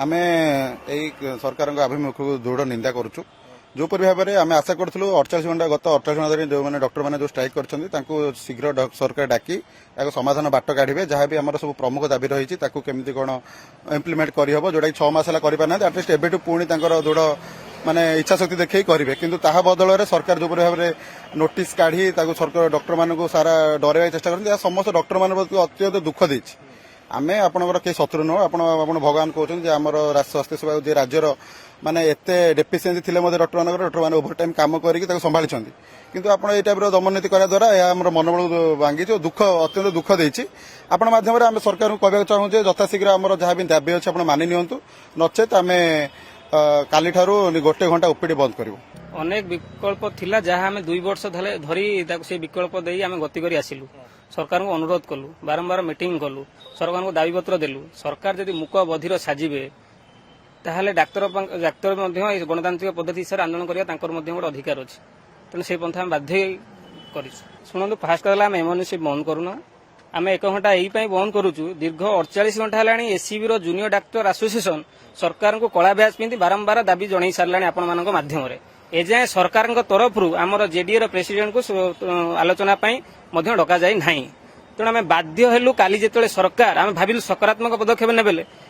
आम सरकार आभिमुख को दृढ़ निंदा करुचु जोपरी भाव में आम आशा करूँ 48 घंटा गत 48 घंटा धरी जो मैंने डॉक्टर मैंने जो स्ट्राइक कर शीघ्र सरकार डाकी समाधान बाट काढ़े जहाँ भी आम सब प्रमुख दाबी रही केमी कौन इम्प्लीमेंट करहब जोटा 6 मास करना आटलिस्ट एवं पुणी दृढ़ माने इच्छा शक्ति देखिए करेंगे किंतु ताहा बदल में सरकार जो भाव में नोटिस काढ़ी सरकार डॉक्टर मान सारा डरवा चेष्टा करते समस्त डॉक्टर मान अत्यंत दुख देती आमे आपणकर के शत्रु नुह आप भगवान कहते आम स्वास्थ्य सेवा जे राज्यर माने एते डेफिशिएंसी थिले डॉक्टर मान ओभर टाइम काम करके संभाली किंतु आप ये टाइप दमननीति करा द्वारा यह मनोबल भांगी दुख अत्यंत दुख देती आपण माध्यम आम सरकार को कहना चाहूँ यथाशीघ्र आम जहाँ भी दाबी अच्छे आप मानि नियंतु नचेत आम काली ठारू 1 घंटा ओपीडी बंद करूँ अनेक विकल्प थिला जहाँ आम 2 वर्ष धरी से विकल्प दे आम गति कर आसिलु सरकार को अनुरोध कलु बारंबार मीटिंग कलु सरकार को दाबी पत्र देलु सरकार जदि मुक बधिर साजिबे ताहले डाक्तर गणतांत्रिक पद्धति हिसाब आंदोलन करने गोटे अधिकार अच्छे तेणु से पंथा बाध्य कर शुणु फास्ट कहला आम एमर्जेन्सी बंद करूना आम 1 घंटा यही बंद करुचु दीर्घ 48 घंटा है एसीबी जूनियर डाक्तर एसोसिएशन सरकार को कला ब्याज पिंधि बारंबार दाबी जन सारे आपण माध्यम एजाए सरकार तरफ आमर जेडीए प्रेसिडेंट को आलोचना डका जाए ना तेणु आम बाध्य हेलु काली जिते सरकार आम भाविलु सकारात्मक पदक्षेप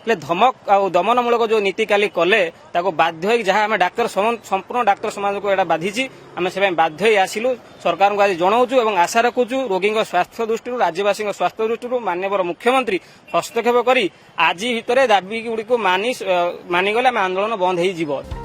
ने धमक आ दमनमूलक जो नीति काली कले बाध्य जहाँ आम डाक्तर संपूर्ण डाक्तर समाज को यहाँ बाधि आम से बाध्य आसिलु सरकार को आज जनाऊँ और आशा रखुचु रोगी स्वास्थ्य दृष्टि राज्यवासी स्वास्थ्य दृष्टि माननीय मुख्यमंत्री हस्तक्षेप कर आज भितर दाबी गुड़ी मानिगले आम आंदोलन बंद हो।